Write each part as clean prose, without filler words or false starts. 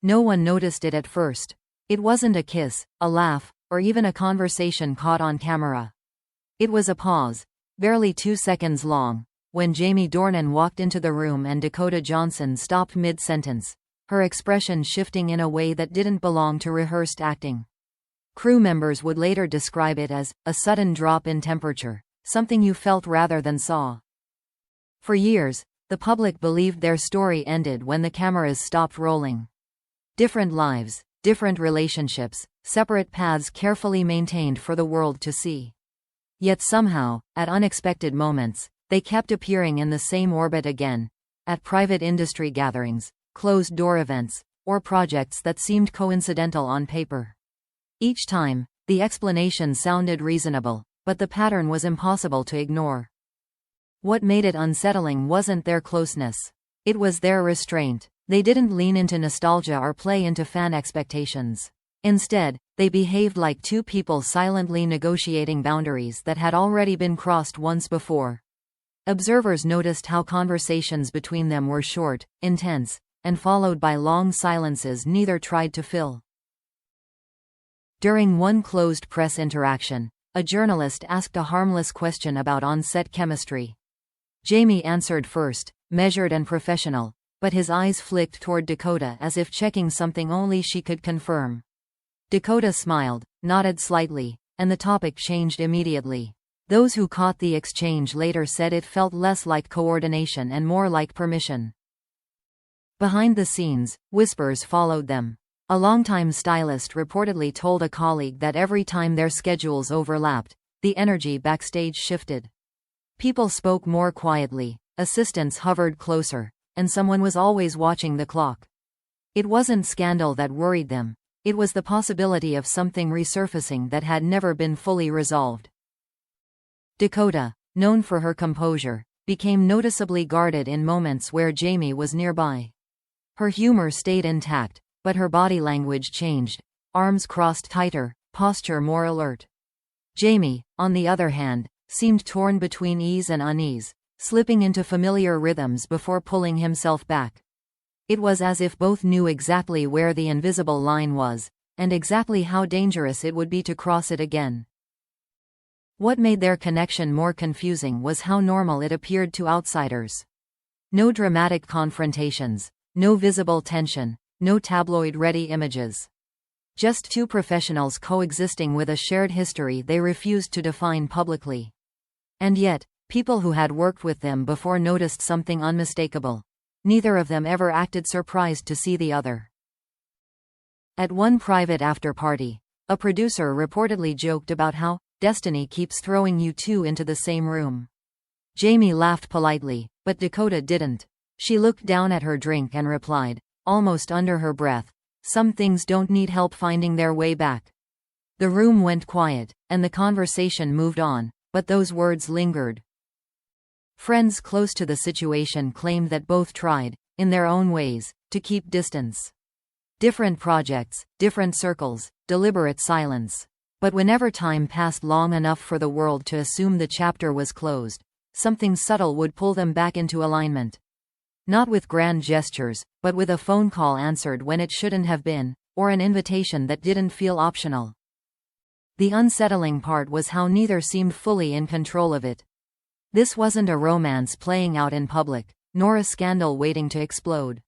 No one noticed it at first. It wasn't a kiss, a laugh, or even a conversation caught on camera. It was a pause, barely 2 seconds long, when Jamie Dornan walked into the room and Dakota Johnson stopped mid-sentence, her expression shifting in a way that didn't belong to rehearsed acting. Crew members would later describe it as a sudden drop in temperature, something you felt rather than saw. For years, the public believed their story ended when the cameras stopped rolling. Different lives, different relationships, separate paths carefully maintained for the world to see. Yet somehow, at unexpected moments, they kept appearing in the same orbit again, at private industry gatherings, closed-door events, or projects that seemed coincidental on paper. Each time, the explanation sounded reasonable, but the pattern was impossible to ignore. What made it unsettling wasn't their closeness. It was their restraint. They didn't lean into nostalgia or play into fan expectations. Instead, they behaved like two people silently negotiating boundaries that had already been crossed once before. Observers noticed how conversations between them were short, intense, and followed by long silences neither tried to fill. During one closed press interaction, a journalist asked a harmless question about on-set chemistry. Jamie answered first, measured and professional, but his eyes flicked toward Dakota as if checking something only she could confirm. Dakota smiled, nodded slightly, and the topic changed immediately. Those who caught the exchange later said it felt less like coordination and more like permission. Behind the scenes, whispers followed them. A longtime stylist reportedly told a colleague that every time their schedules overlapped, the energy backstage shifted. People spoke more quietly, assistants hovered closer, and someone was always watching the clock. It wasn't scandal that worried them. It was the possibility of something resurfacing that had never been fully resolved. Dakota, known for her composure, became noticeably guarded in moments where Jamie was nearby. Her humor stayed intact, but her body language changed, arms crossed tighter, posture more alert. Jamie, on the other hand, seemed torn between ease and unease, slipping into familiar rhythms before pulling himself back. It was as if both knew exactly where the invisible line was, and exactly how dangerous it would be to cross it again. What made their connection more confusing was how normal it appeared to outsiders. No dramatic confrontations, no visible tension, no tabloid-ready images. Just two professionals coexisting with a shared history they refused to define publicly. And yet, people who had worked with them before noticed something unmistakable. Neither of them ever acted surprised to see the other. At one private after-party, a producer reportedly joked about how destiny keeps throwing you two into the same room. Jamie laughed politely, but Dakota didn't. She looked down at her drink and replied, almost under her breath, "Some things don't need help finding their way back." The room went quiet, and the conversation moved on, but those words lingered. Friends close to the situation claimed that both tried, in their own ways, to keep distance. Different projects, different circles, deliberate silence. But whenever time passed long enough for the world to assume the chapter was closed, something subtle would pull them back into alignment. Not with grand gestures, but with a phone call answered when it shouldn't have been, or an invitation that didn't feel optional. The unsettling part was how neither seemed fully in control of it. This wasn't a romance playing out in public, nor a scandal waiting to explode.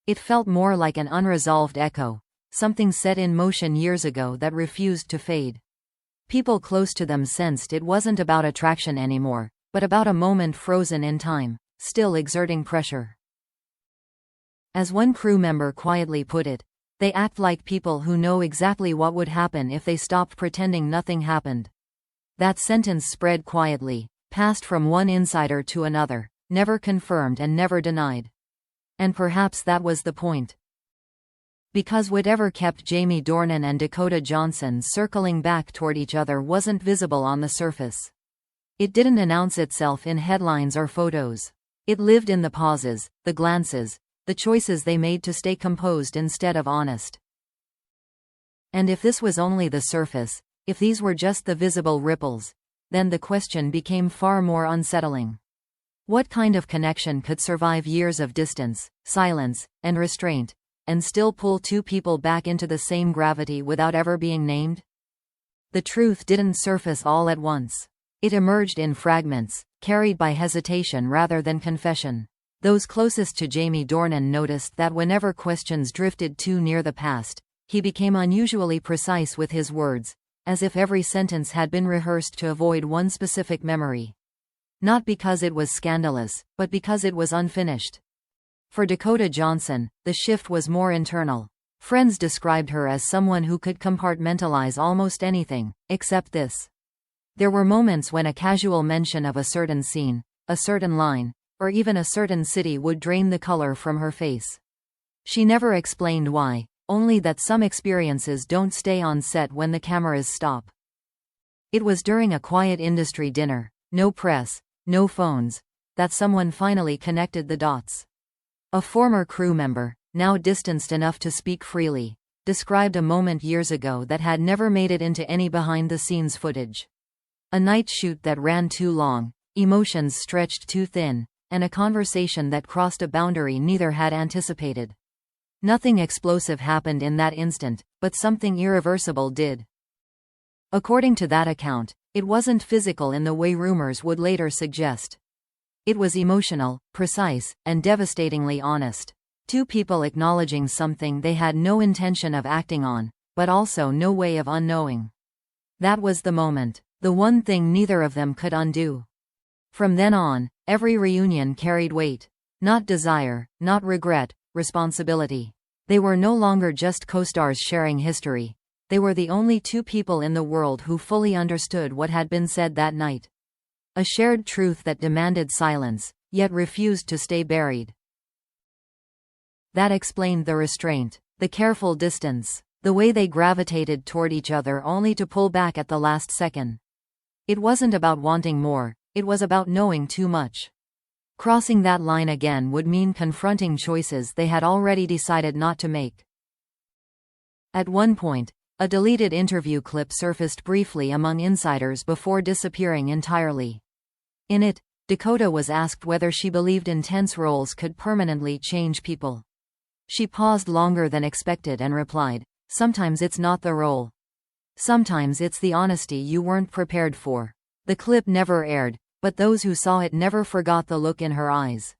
It felt more like an unresolved echo, something set in motion years ago that refused to fade. People close to them sensed it wasn't about attraction anymore, but about a moment frozen in time, still exerting pressure. As one crew member quietly put it, they act like people who know exactly what would happen if they stopped pretending nothing happened. That sentence spread quietly, passed from one insider to another, never confirmed and never denied. And perhaps that was the point. Because whatever kept Jamie Dornan and Dakota Johnson circling back toward each other wasn't visible on the surface. It didn't announce itself in headlines or photos. It lived in the pauses, the glances, the choices they made to stay composed instead of honest. And if this was only the surface, if these were just the visible ripples, then the question became far more unsettling. What kind of connection could survive years of distance, silence, and restraint, and still pull two people back into the same gravity without ever being named? The truth didn't surface all at once. It emerged in fragments, carried by hesitation rather than confession. Those closest to Jamie Dornan noticed that whenever questions drifted too near the past, he became unusually precise with his words, as if every sentence had been rehearsed to avoid one specific memory. Not because it was scandalous, but because it was unfinished. For Dakota Johnson, the shift was more internal. Friends described her as someone who could compartmentalize almost anything, except this. There were moments when a casual mention of a certain scene, a certain line, or even a certain city would drain the color from her face. She never explained why, only that some experiences don't stay on set when the cameras stop. It was during a quiet industry dinner, no press, no phones, that someone finally connected the dots. A former crew member, now distanced enough to speak freely, described a moment years ago that had never made it into any behind-the-scenes footage. A night shoot that ran too long, emotions stretched too thin, and a conversation that crossed a boundary neither had anticipated. Nothing explosive happened in that instant, but something irreversible did. According to that account, it wasn't physical in the way rumors would later suggest. It was emotional, precise, and devastatingly honest. Two people acknowledging something they had no intention of acting on, but also no way of unknowing. That was the moment, the one thing neither of them could undo. From then on, every reunion carried weight. Not desire, not regret, responsibility. They were no longer just co-stars sharing history. They were the only two people in the world who fully understood what had been said that night. A shared truth that demanded silence, yet refused to stay buried. That explained the restraint, the careful distance, the way they gravitated toward each other only to pull back at the last second. It wasn't about wanting more, it was about knowing too much. Crossing that line again would mean confronting choices they had already decided not to make. At one point, a deleted interview clip surfaced briefly among insiders before disappearing entirely. In it, Dakota was asked whether she believed intense roles could permanently change people. She paused longer than expected and replied, "Sometimes it's not the role. Sometimes it's the honesty you weren't prepared for." The clip never aired, but those who saw it never forgot the look in her eyes.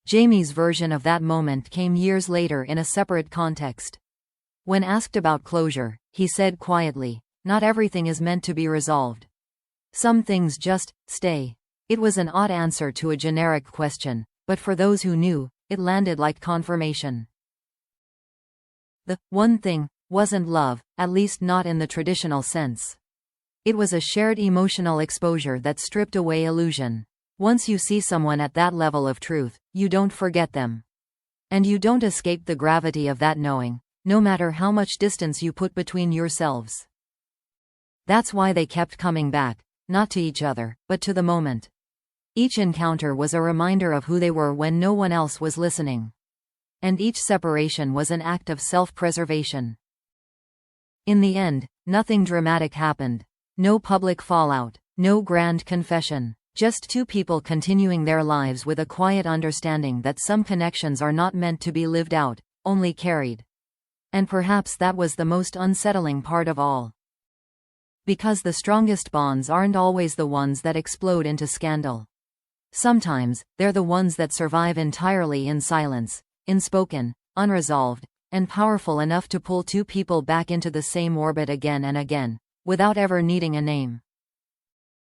Jamie's version of that moment came years later in a separate context. When asked about closure, he said quietly, "Not everything is meant to be resolved. Some things just stay." It was an odd answer to a generic question, but for those who knew, it landed like confirmation. The one thing wasn't love, at least not in the traditional sense. It was a shared emotional exposure that stripped away illusion. Once you see someone at that level of truth, you don't forget them. And you don't escape the gravity of that knowing, no matter how much distance you put between yourselves. That's why they kept coming back, not to each other, but to the moment. Each encounter was a reminder of who they were when no one else was listening. And each separation was an act of self-preservation. In the end, nothing dramatic happened. No public fallout, no grand confession. Just two people continuing their lives with a quiet understanding that some connections are not meant to be lived out, only carried. And perhaps that was the most unsettling part of all. Because the strongest bonds aren't always the ones that explode into scandal. Sometimes, they're the ones that survive entirely in silence, unspoken, unresolved, and powerful enough to pull two people back into the same orbit again and again, without ever needing a name.